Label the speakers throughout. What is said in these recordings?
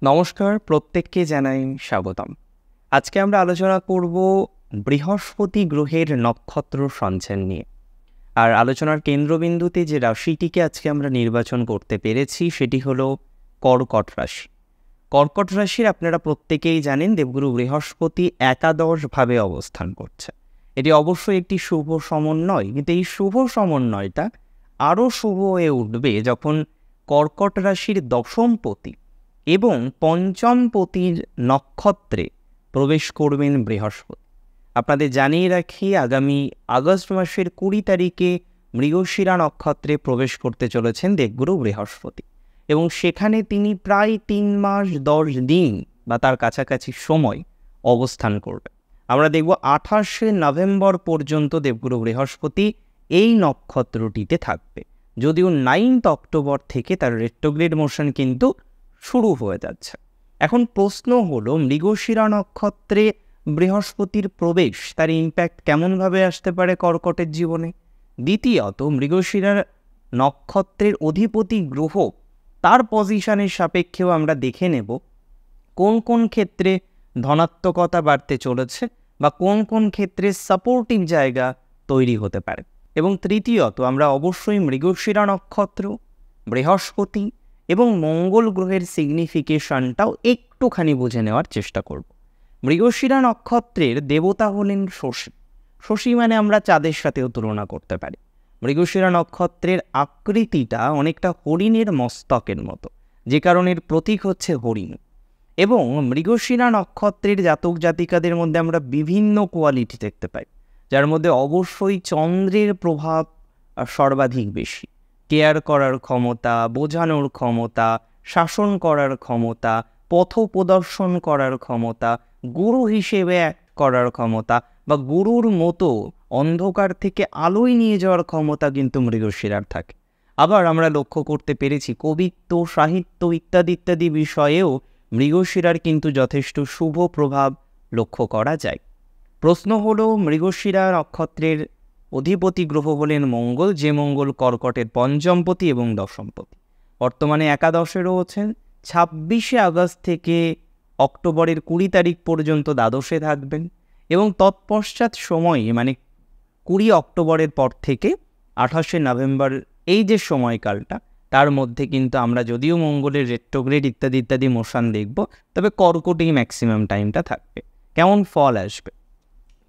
Speaker 1: নমস্কার, প্রত্যেককে জানাই স্বাগতম। আজকে আমরা আলোচনা করব বৃহস্পতি গ্রহের নক্ষত্র সঞ্চার নিয়ে। আর আলোচনার কেন্দ্রবিন্দুতে যে রাশিটিকে আজকে আমরা নির্বাচন করতে পেরেছি সেটি হলো কর্কট রাশি। কর্কট রাশির আপনারা প্রত্যেকেই জানেন দেবগুরু বৃহস্পতি একাদশভাবে অবস্থান করছে। এটি অবশ্যই একটি শুভ সমন্বয়, কিন্তু এই শুভ সমন্বয়টা আরও শুভ হয়ে উঠবে যখন কর্কট রাশির দশমপতি এবং পঞ্চমপতির নক্ষত্রে প্রবেশ করবেন বৃহস্পতি। আপনাদের জানিয়ে রাখি, আগামী আগস্ট মাসের 20 তারিখে মৃগশিরা নক্ষত্রে প্রবেশ করতে চলেছেন দেবগুরু বৃহস্পতি, এবং সেখানে তিনি প্রায় 3 মাস 10 দিন বা তার কাছাকাছি সময় অবস্থান করবেন। আমরা দেখব 28শে নভেম্বর পর্যন্ত দেবগুরু বৃহস্পতি এই নক্ষত্রটিতে থাকবে, যদিও 9 অক্টোবর থেকে তার রেট্রোগ্রেড মোশন কিন্তু শুরু হয়ে যাচ্ছে। এখন প্রশ্ন হলো, মৃগশিরা নক্ষত্রে বৃহস্পতির প্রবেশ, তার ইম্প্যাক্ট কেমনভাবে আসতে পারে কর্কটের জীবনে। দ্বিতীয়ত, মৃগশিরার নক্ষত্রের অধিপতি গ্রহ তার পজিশনের সাপেক্ষেও আমরা দেখে নেব কোন কোন ক্ষেত্রে ধনাত্মকতা বাড়তে চলেছে বা কোন কোন ক্ষেত্রে সাপোর্টিভ জায়গা তৈরি হতে পারে। এবং তৃতীয়ত, আমরা অবশ্যই মৃগশিরা নক্ষত্র, বৃহস্পতি এবং মঙ্গল গ্রহের সিগনিফিকেশনটাও একটুখানি বুঝে নেওয়ার চেষ্টা করব। মৃগশিরা নক্ষত্রের দেবতা হলেন শশী। শশী মানে আমরা চাঁদের সাথেও তুলনা করতে পারি। মৃগশিরা নক্ষত্রের আকৃতিটা অনেকটা হরিণের মস্তকের মতো, যে কারণের প্রতীক হচ্ছে হরিণ। এবং মৃগশিরা নক্ষত্রের জাতক জাতিকাদের মধ্যে আমরা বিভিন্ন কোয়ালিটি দেখতে পাই, যার মধ্যে অবশ্যই চন্দ্রের প্রভাব সর্বাধিক বেশি। কেয়ার করার ক্ষমতা, বোঝানোর ক্ষমতা, শাসন করার ক্ষমতা, পথ প্রদর্শন করার ক্ষমতা, গুরু হিসেবে করার ক্ষমতা বা গুরুর মতো অন্ধকার থেকে আলোয় নিয়ে যাওয়ার ক্ষমতা কিন্তু মৃগশিরার থাকে। আবার আমরা লক্ষ্য করতে পেরেছি কবিত্ব, সাহিত্য ইত্যাদি ইত্যাদি বিষয়েও মৃগশিরার কিন্তু যথেষ্ট শুভ প্রভাব লক্ষ্য করা যায়। প্রশ্ন হলো, মৃগশিরা নক্ষত্রের অধিপতি গ্রহ হলেন মঙ্গল, যে মঙ্গল কর্কটের পঞ্চমপতি এবং দশমপতি। বর্তমানে একাদশে রয়েছেন। 26শে আগস্ট থেকে অক্টোবরের 20 তারিখ পর্যন্ত দ্বাদশে থাকবেন, এবং তৎপশ্চাৎ সময়ে মানে 20 অক্টোবরের পর থেকে 28শে নভেম্বর এই যে সময়কালটা, তার মধ্যে কিন্তু আমরা যদিও মঙ্গলের রেট্রোগ্রেড ইত্যাদি ইত্যাদি মোশন দেখব, তবে কর্কটেই ম্যাক্সিমাম টাইমটা থাকবে। কেমন ফল আসবে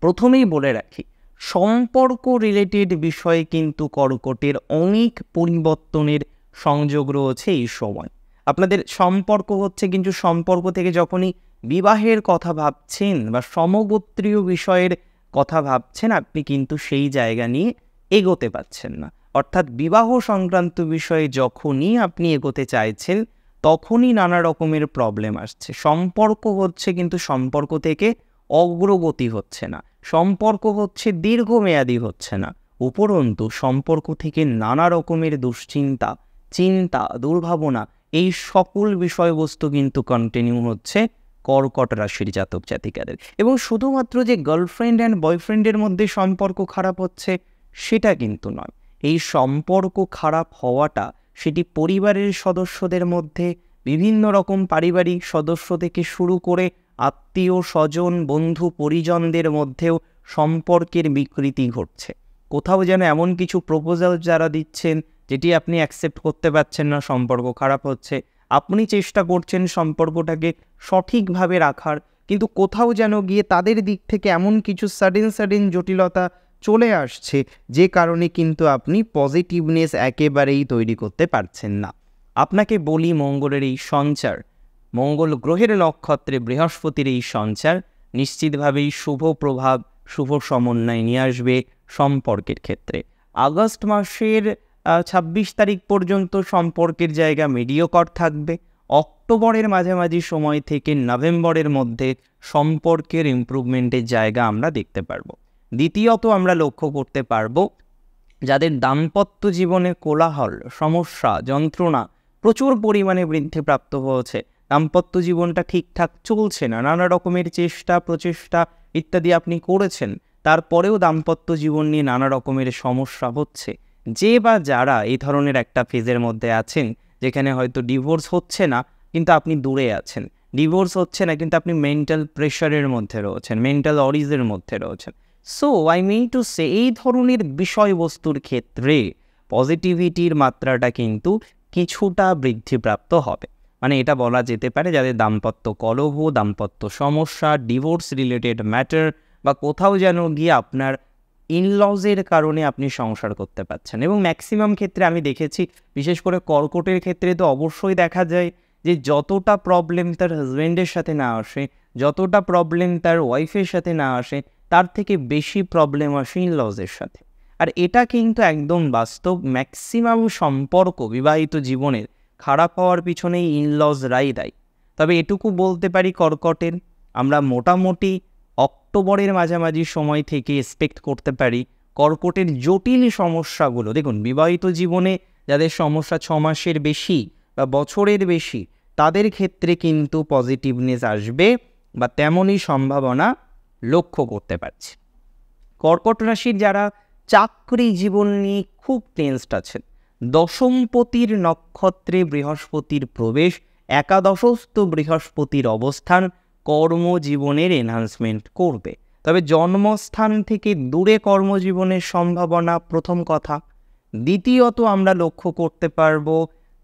Speaker 1: প্রথমেই বলে রাখি, সম্পর্ক রিলেটেড বিষয়ে কিন্তু কর্কটের অনেক পরিবর্তনের সংযোগ রয়েছে এই সময়। আপনাদের সম্পর্ক হচ্ছে, কিন্তু সম্পর্ক থেকে যখনই বিবাহের কথা ভাবছেন বা সমগোত্রীয় বিষয়ের কথা ভাবছেন, আপনি কিন্তু সেই জায়গা নিয়ে এগোতে পারছেন না। অর্থাৎ বিবাহ সংক্রান্ত বিষয়ে যখনই আপনি এগোতে চাইছেন, তখনই নানা রকমের প্রবলেম আসছে। সম্পর্ক হচ্ছে, কিন্তু সম্পর্ক থেকে অগ্রগতি হচ্ছে না, সম্পর্ক হচ্ছে দীর্ঘমেয়াদী হচ্ছে না। উপরন্তু সম্পর্ক থেকে নানা রকমের দুশ্চিন্তা, চিন্তা, দুর্ভাবনা, এই সকল বিষয়বস্তু কিন্তু কন্টিনিউ হচ্ছে কর্কট রাশির জাতক জাতিকাদের। এবং শুধুমাত্র যে গার্লফ্রেন্ড অ্যান্ড বয়ফ্রেন্ডের মধ্যে সম্পর্ক খারাপ হচ্ছে সেটা কিন্তু নয়। এই সম্পর্ক খারাপ হওয়াটা সেটি পরিবারের সদস্যদের মধ্যে, বিভিন্ন রকম পারিবারিক সদস্য থেকে শুরু করে আত্মীয় স্বজন, বন্ধু পরিজনদের মধ্যেও সম্পর্কের বিকৃতি ঘটছে। কোথাও যেন এমন কিছু প্রপোজাল যারা দিচ্ছেন যেটি আপনি অ্যাকসেপ্ট করতে পারছেন না, সম্পর্ক খারাপ হচ্ছে। আপনি চেষ্টা করছেন সম্পর্কটাকে সঠিকভাবে রাখার, কিন্তু কোথাও যেন গিয়ে তাদের দিক থেকে এমন কিছু সাডেন জটিলতা চলে আসছে, যে কারণে কিন্তু আপনি পজিটিভনেস একেবারেই তৈরি করতে পারছেন না। আপনাকে বলি, মঙ্গলের এই সঞ্চার, মঙ্গল গ্রহের নক্ষত্রে বৃহস্পতির এই সঞ্চার নিশ্চিতভাবেই শুভ প্রভাব, শুভ সমন্বয় নিয়ে আসবে সম্পর্কের ক্ষেত্রে। আগস্ট মাসের 26 তারিখ পর্যন্ত সম্পর্কের জায়গা মিডিওকর থাকবে। অক্টোবরের মাঝামাঝি সময় থেকে নভেম্বরের মধ্যে সম্পর্কের ইমপ্রুভমেন্টের জায়গা আমরা দেখতে পারবো। দ্বিতীয়ত, আমরা লক্ষ্য করতে পারবো যাদের দাম্পত্য জীবনে কোলাহল, সমস্যা, যন্ত্রণা প্রচুর পরিমাণে বৃদ্ধিপ্রাপ্ত হয়েছে, দাম্পত্য জীবনটা ঠিকঠাক চলছে না, নানা রকমের চেষ্টা প্রচেষ্টা ইত্যাদি আপনি করেছেন, তারপরেও দাম্পত্য জীবন নিয়ে নানা রকমের সমস্যা হচ্ছে। যে বা যারা এই ধরনের একটা ফেজের মধ্যে আছেন, যেখানে হয়তো ডিভোর্স হচ্ছে না, কিন্তু আপনি দূরে আছেন, ডিভোর্স হচ্ছে না কিন্তু আপনি মেন্টাল প্রেশারের মধ্যে রয়েছেন, মেন্টাল অরিজের মধ্যে রয়েছেন। So I mean to say এই ধরনের বিষয়বস্তুর ক্ষেত্রে পজিটিভিটির মাত্রাটা কিন্তু কিছুটা বৃদ্ধিপ্রাপ্ত হবে। মানে এটা বলা যেতে পারে যাদের দাম্পত্য কলহ, দাম্পত্য সমস্যা, ডিভোর্স রিলেটেড ম্যাটার বা কোথাও যেন গিয়ে আপনার ইনলজের কারণে আপনি সংসার করতে পারছেন। এবং ম্যাক্সিমাম ক্ষেত্রে আমি দেখেছি, বিশেষ করে কর্কটের ক্ষেত্রে তো অবশ্যই দেখা যায় যে যতটা প্রবলেম তার হাজব্যান্ডের সাথে না আসে, যতটা প্রবলেম তার ওয়াইফের সাথে না আসে, তার থেকে বেশি প্রবলেম আসে ইনলজের সাথে। আর এটা কিন্তু একদম বাস্তব। ম্যাক্সিমাম সম্পর্ক বিবাহিত জীবনের খারাপ হওয়ার পিছনেই ইনলজরাই দায়ী। তবে এটুকু বলতে পারি কর্কটের, আমরা মোটামুটি অক্টোবরের মাঝামাঝি সময় থেকে এক্সপেক্ট করতে পারি কর্কটের জটিল সমস্যাগুলো, দেখুন বিবাহিত জীবনে যাদের সমস্যা 6 মাসের বেশি বা বছরের বেশি, তাদের ক্ষেত্রে কিন্তু পজিটিভনেস আসবে বা তেমনই সম্ভাবনা লক্ষ্য করতে পারছি। কর্কট রাশির যারা চাকরি জীবন নিয়ে খুব টেন্সড আছেন, দশমপতির নক্ষত্রে বৃহস্পতির প্রবেশ, একাদশস্থ বৃহস্পতির অবস্থান কর্মজীবনের এনহান্সমেন্ট করবে। তবে জন্মস্থান থেকে দূরে কর্মজীবনের সম্ভাবনা প্রথম কথা। দ্বিতীয়ত আমরা লক্ষ্য করতে পারবো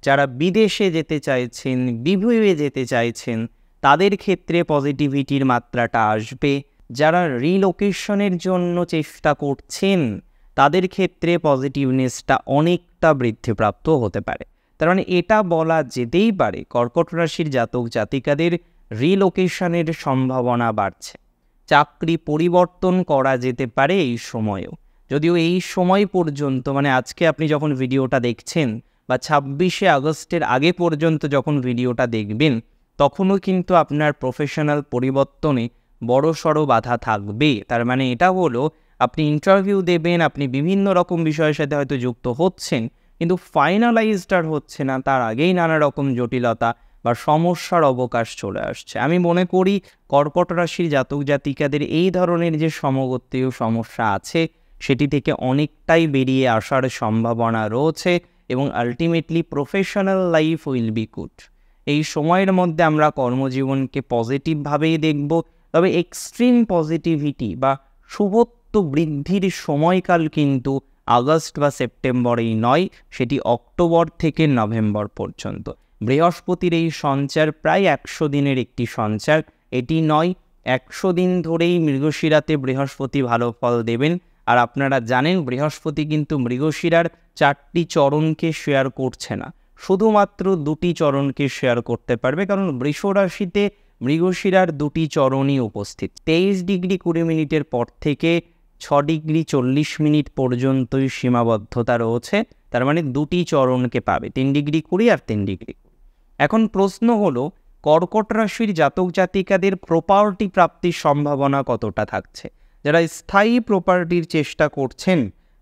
Speaker 1: যারা বিদেশে যেতে চাইছেন, বিভুঁয়ে যেতে চাইছেন, তাদের ক্ষেত্রে পজিটিভিটির মাত্রাটা আসবে। যারা রিলোকেশনের জন্য চেষ্টা করছেন তাদের ক্ষেত্রে পজিটিভনেসটা অনেকটা বৃদ্ধিপ্রাপ্ত হতে পারে। তার মানে এটা বলা যেতেই পারে কর্কট রাশির জাতক জাতিকাদের রিলোকেশনের সম্ভাবনা বাড়ছে। চাকরি পরিবর্তন করা যেতে পারে এই সময়েও, যদিও এই সময় পর্যন্ত মানে আজকে আপনি যখন ভিডিওটা দেখছেন বা 26শে আগস্টের আগে পর্যন্ত যখন ভিডিওটা দেখবেন, তখনও কিন্তু আপনার প্রফেশনাল পরিবর্তনে বড়সড় বাধা থাকবে। তার মানে এটা হলো আপনি ইন্টারভিউ দেবেন, আপনি বিভিন্ন রকম বিষয়ের সাথে হয়তো যুক্ত হচ্ছেন, কিন্তু ফাইনালাইজড আর হচ্ছে না, তার আগেই নানা রকম জটিলতা বা সমস্যার অবকাশ চলে আসছে। আমি মনে করি কর্কট রাশির জাতক জাতিকাদের এই ধরনের যে সমগোত্রীয় সমস্যা আছে সেটি থেকে অনেকটাই বেরিয়ে আসার সম্ভাবনা রয়েছে এবং ultimately professional life will be good. এই সময়ের মধ্যে আমরা কর্মজীবনকে পজিটিভভাবেই দেখব। তবে এক্সট্রিম পজিটিভিটি বা শুভত্ব বৃদ্ধির সময়কাল কিন্তু আগস্ট বা সেপ্টেম্বরেই নয়, সেটি অক্টোবর থেকে নভেম্বর পর্যন্ত। বৃহস্পতির এই সঞ্চার প্রায় 100 দিনের একটি সঞ্চার, এটি নয় 100 দিন ধরেই মৃগশিরাতে বৃহস্পতি ভালো ফল দেবেন। আর আপনারা জানেন বৃহস্পতি কিন্তু মৃগশিরার 4টি চরণকে শেয়ার করছে না, শুধুমাত্র 2টি চরণকে শেয়ার করতে পারবে, কারণ বৃষ রাশিতে মৃগশিরার 2টি চরণই উপস্থিত। 23 ডিগ্রি 20 মিনিটের পর থেকে 6 ডিগ্রি 40 মিনিট পর্যন্তই সীমাবদ্ধতা রয়েছে। তার মানে 2টি চরণকে পাবে, 3 ডিগ্রি 20 আর 3 ডিগ্রি 20। এখন প্রশ্ন হলো কর্কট রাশির জাতক জাতিকাদের প্রপার্টি প্রাপ্তির সম্ভাবনা কতটা থাকছে। যারা স্থায়ী প্রপার্টির চেষ্টা করছেন,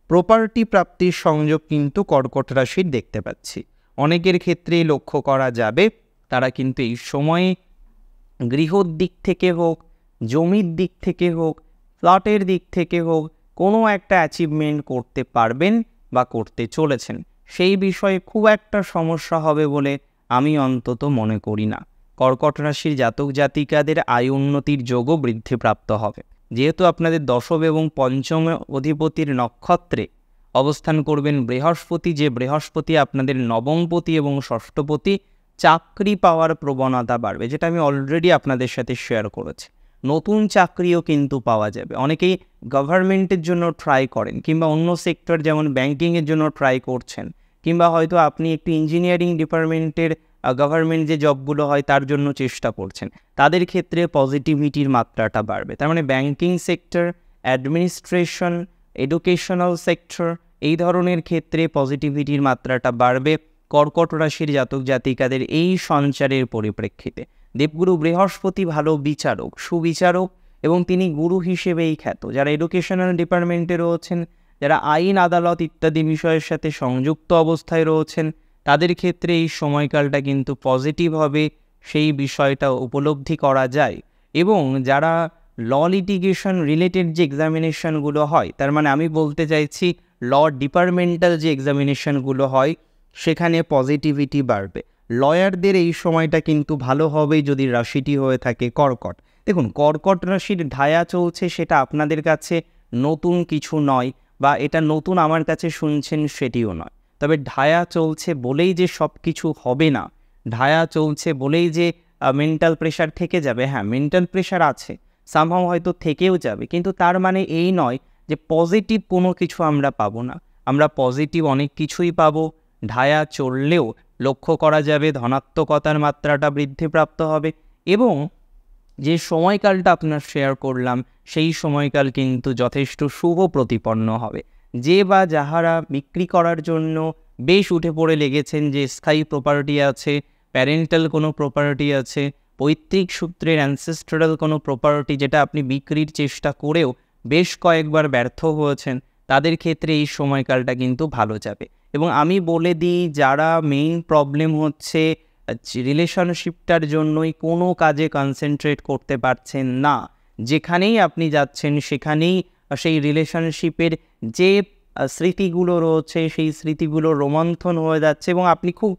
Speaker 1: প্রপার্টি প্রাপ্তির সংযোগ কিন্তু কর্কট রাশির দেখতে পাচ্ছি। অনেকের ক্ষেত্রেই লক্ষ্য করা যাবে তারা কিন্তু এই সময়ে গৃহর দিক থেকে হোক, জমির দিক থেকে হোক, ফ্ল্যাটের দিক থেকে হোক, কোনো একটা অ্যাচিভমেন্ট করতে পারবেন বা করতে চলেছেন। সেই বিষয়ে খুব একটা সমস্যা হবে বলে আমি অন্তত মনে করি না। কর্কট রাশির জাতক জাতিকাদের আয় উন্নতির যোগও বৃদ্ধিপ্রাপ্ত হবে, যেহেতু আপনাদের দশম এবং পঞ্চম অধিপতির নক্ষত্রে অবস্থান করবেন বৃহস্পতি, যে বৃহস্পতি আপনাদের নবমপতি এবং ষষ্ঠপতি। চাকরি পাওয়ার প্রবণতা বাড়বে, যেটা আমি অলরেডি আপনাদের সাথে শেয়ার করেছি। নতুন চাকরিও কিন্তু পাওয়া যাবে। অনেকেই গভর্নমেন্টের জন্য ট্রাই করেন, কিংবা অন্য সেক্টর যেমন ব্যাংকিংয়ের জন্য ট্রাই করছেন, কিংবা হয়তো আপনি একটু ইঞ্জিনিয়ারিং ডিপার্টমেন্টের গভর্নমেন্ট যে জবগুলো হয় তার জন্য চেষ্টা করছেন, তাদের ক্ষেত্রে পজিটিভিটির মাত্রাটা বাড়বে। তার মানে banking sector, administration, educational sector, এই ধরনের ক্ষেত্রে পজিটিভিটির মাত্রাটা বাড়বে কর্কট রাশির জাতক জাতিকাদের এই সঞ্চারের পরিপ্রেক্ষিতে। দেবগুরু বৃহস্পতি ভালো বিচারক, সুবিচারক এবং তিনি গুরু হিসেবেই খ্যাত। যারা এডুকেশনাল ডিপার্টমেন্টে রয়েছেন, যারা আইন আদালত ইত্যাদি বিষয়ের সাথে সংযুক্ত অবস্থায় রয়েছেন, তাদের ক্ষেত্রে এই সময়কালটা কিন্তু পজিটিভ হবে, সেই বিষয়টা উপলব্ধি করা যায়। এবং যারা ল লিটিগেশন রিলেটেড যে এক্সামিনেশনগুলো হয়, তার মানে আমি বলতে চাইছি ল ডিপার্টমেন্টাল যে এক্সামিনেশনগুলো হয় সেখানে পজিটিভিটি বাড়বে। লয়ারদের এই সময়টা কিন্তু ভালো হবে যদি রাশিটি হয়ে থাকে কর্কট। দেখুন, কর্কট রাশির ঢায়া চলছে, সেটা আপনাদের কাছে নতুন কিছু নয়, বা এটা নতুন আমার কাছে শুনছেন সেটিও নয়। তবে ঢায়া চলছে বলেই যে সব কিছু হবে না, ঢায়া চলছে বলেই যে মেন্টাল প্রেশার থেকে যাবে, হ্যাঁ মেন্টাল প্রেশার আছে, সামহাও হয়তো থেকেও যাবে, কিন্তু তার মানে এই নয় যে পজিটিভ কোনো কিছু আমরা পাবো না। আমরা পজিটিভ অনেক কিছুই পাবো। ঢায়া চললেও লক্ষ্য করা যাবে ধনাত্মকতার মাত্রাটা বৃদ্ধিপ্রাপ্ত হবে, এবং যে সময়কালটা আপনার শেয়ার করলাম সেই সময়কাল কিন্তু যথেষ্ট শুভ প্রতিপন্ন হবে। যে বা যাহারা বিক্রি করার জন্য বেশ উঠে পড়ে লেগেছেন, যে স্থায়ী প্রপার্টি আছে, প্যারেন্টাল কোনো প্রপার্টি আছে, পৈতৃক সূত্রের অ্যানসেস্ট্রাল কোনো প্রপার্টি যেটা আপনি বিক্রির চেষ্টা করেও বেশ কয়েকবার ব্যর্থ হয়েছেন, তাদের ক্ষেত্রে এই সময়কালটা কিন্তু ভালো যাবে। এবং আমি বলে দিই, যারা মেইন প্রবলেম হচ্ছে রিলেশনশিপটার জন্যই কোনো কাজে কনসেন্ট্রেট করতে পারছেন না, যেখানেই আপনি যাচ্ছেন সেখানেই সেই রিলেশনশিপের যে স্মৃতিগুলো রয়েছে সেই স্মৃতিগুলো রোমন্থন হয়ে যাচ্ছে, এবং আপনি খুব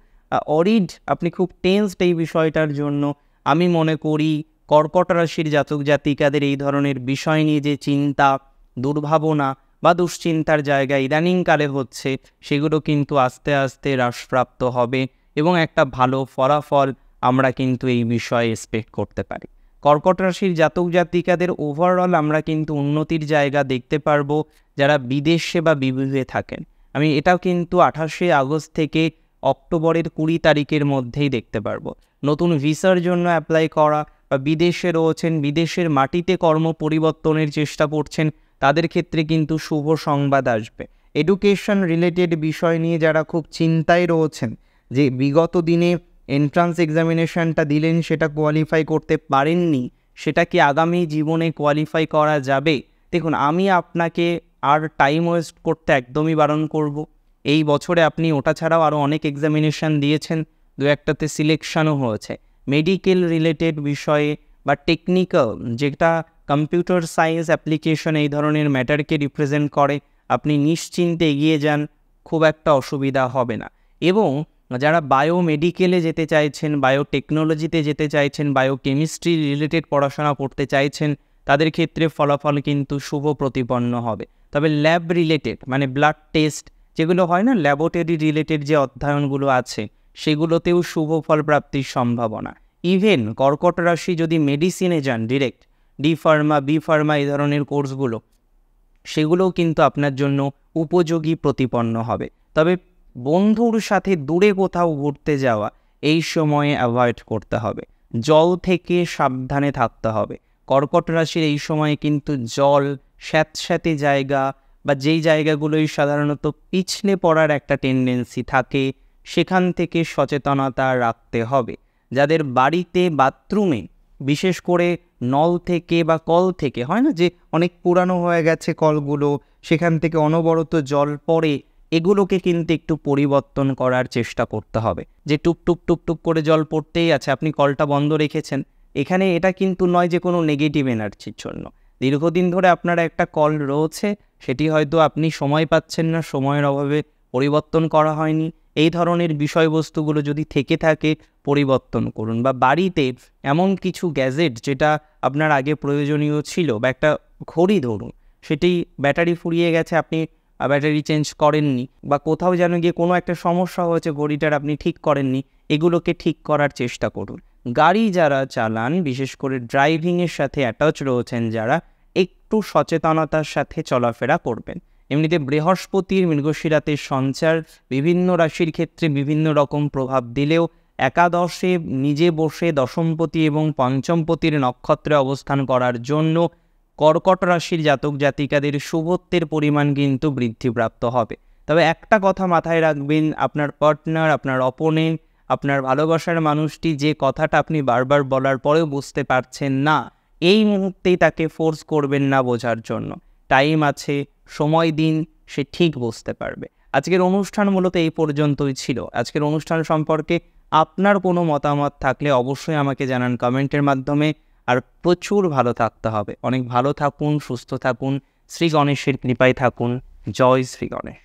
Speaker 1: অরিড, আপনি খুব টেন্সড এই বিষয়টার জন্য। আমি মনে করি কর্কট রাশির জাতক জাতিকাদের এই ধরনের বিষয় নিয়ে যে চিন্তা, দুর্ভাবনা বা দুশ্চিন্তার জায়গা ইদানিংকালে হচ্ছে, সেগুলো কিন্তু আস্তে আস্তে হ্রাসপ্রাপ্ত হবে, এবং একটা ভালো ফলাফল আমরা কিন্তু এই বিষয়ে এক্সপেক্ট করতে পারি। কর্কট রাশির জাতক জাতিকাদের ওভারঅল আমরা কিন্তু উন্নতির জায়গা দেখতে পারবো যারা বিদেশে বা বিদেশে থাকেন। আমি এটাও কিন্তু 28শে আগস্ট থেকে অক্টোবরের 20 তারিখের মধ্যেই দেখতে পারবো। নতুন ভিসার জন্য অ্যাপ্লাই করা বা বিদেশে রয়েছেন, বিদেশের মাটিতে কর্ম পরিবর্তনের চেষ্টা করছেন, তাদের ক্ষেত্রে কিন্তু শুভ সংবাদ আসবে। এডুকেশন রিলেটেড বিষয় নিয়ে যারা খুব চিন্তায় রয়েছেন, যে বিগত দিনে এন্ট্রান্স এক্সামিনেশনটা দিলেন সেটা কোয়ালিফাই করতে পারেননি, সেটা কি আগামী জীবনে কোয়ালিফাই করা যাবে? দেখুন, আমি আপনাকে আর টাইম ওয়েস্ট করতে একদমই বারণ করব। এই বছরে আপনি ওটা ছাড়াও আরও অনেক এক্সামিনেশান দিয়েছেন, দু একটাতে সিলেকশানও হয়েছে। মেডিকেল রিলেটেড বিষয়ে বা টেকনিক্যাল, যেটা কম্পিউটার সায়েন্স অ্যাপ্লিকেশন এই ধরনের ম্যাটারকে রিপ্রেজেন্ট করে, আপনি নিশ্চিন্তে এগিয়ে যান, খুব একটা অসুবিধা হবে না। এবং যারা বায়োমেডিকেলে যেতে চাইছেন, বায়োটেকনোলজিতে যেতে চাইছেন, বায়োকেমিস্ট্রি রিলেটেড পড়াশোনা করতে চাইছেন, তাদের ক্ষেত্রে ফলাফল কিন্তু শুভ প্রতিপন্ন হবে। তবে ল্যাব রিলেটেড, মানে ব্লাড টেস্ট যেগুলো হয় না, ল্যাবরেটরি রিলেটেড যে অধ্যয়নগুলো আছে, সেগুলোতেও শুভ ফল প্রাপ্তির সম্ভাবনা। ইভেন কর্কট রাশি যদি মেডিসিনে যান direct, D pharma, B pharma এই ধরনের কোর্সগুলো, সেগুলোও কিন্তু আপনার জন্য উপযোগী প্রতিপন্ন হবে। তবে বন্ধুর সাথে দূরে কোথাও ঘুরতে যাওয়া এই সময়ে অ্যাভয়েড করতে হবে। জল থেকে সাবধানে থাকতে হবে। কর্কট রাশির এই সময়ে কিন্তু জল, স্যাঁতস্যাঁতে জায়গা বা যেই জায়গাগুলোই সাধারণত পিছলে পড়ার একটা টেন্ডেন্সি থাকে, সেখান থেকে সচেতনতা রাখতে হবে। যাদের বাড়িতে বাথরুমে বিশেষ করে নল থেকে বা কল থেকে, হয় না যে অনেক পুরানো হয়ে গেছে কলগুলো, সেখান থেকে অনবরত জল পড়ে, এগুলোকে কিন্তু একটু পরিবর্তন করার চেষ্টা করতে হবে। যে টুকটুক টুকটুক করে জল পড়তেই আছে, আপনি কলটা বন্ধ রেখেছেন, এখানে এটা কিন্তু নয় যে কোনো নেগেটিভ এনার্জির জন্য। দীর্ঘদিন ধরে আপনার একটা কল রয়েছে, সেটি হয়তো আপনি সময় পাচ্ছেন না, সময়ের অভাবে পরিবর্তন করা হয়নি। এই ধরনের বিষয়বস্তুগুলো যদি থেকে থাকে, পরিবর্তন করুন। বা বাড়িতে এমন কিছু গ্যাজেট যেটা আপনার আগে প্রয়োজনীয় ছিল, বা একটা ঘড়ি ধরুন, সেটি ব্যাটারি ফুরিয়ে গেছে, আপনি ব্যাটারি চেঞ্জ করেননি, বা কোথাও যেন গিয়ে কোনো একটা সমস্যা হয়েছে ঘড়িটার, আপনি ঠিক করেননি, এগুলোকে ঠিক করার চেষ্টা করুন। গাড়ি যারা চালান, বিশেষ করে ড্রাইভিংয়ের সাথে অ্যাটাচ রয়েছেন যারা, একটু সচেতনতার সাথে চলাফেরা করবেন। এমনিতে বৃহস্পতির মৃগশিরাতে সঞ্চার বিভিন্ন রাশির ক্ষেত্রে বিভিন্ন রকম প্রভাব দিলেও একাদশে নিজে বসে দশমপতি এবং পঞ্চমপতির নক্ষত্রে অবস্থান করার জন্য কর্কট রাশির জাতক জাতিকাদের শুভত্বের পরিমাণ কিন্তু বৃদ্ধিপ্রাপ্ত হবে। তবে একটা কথা মাথায় রাখবেন, আপনার পার্টনার, আপনার অপোনেন্ট, আপনার ভালোবাসার মানুষটি যে কথাটা আপনি বারবার বলার পরেও বুঝতে পারছেন না, এই মুহূর্তেই তাকে ফোর্স করবেন না বোঝার জন্য। টাইম আছে, সময় দিন, সে ঠিক বুঝতে পারবে। আজকের অনুষ্ঠান মূলত এই পর্যন্তই ছিল। আজকের অনুষ্ঠান সম্পর্কে আপনার কোনো মতামত থাকলে অবশ্যই আমাকে জানান কমেন্টের মাধ্যমে। আর প্রচুর ভালো থাকতে হবে, অনেক ভালো থাকুন, সুস্থ থাকুন, শ্রী গণেশের কৃপায় থাকুন। জয় শ্রী গণেশ।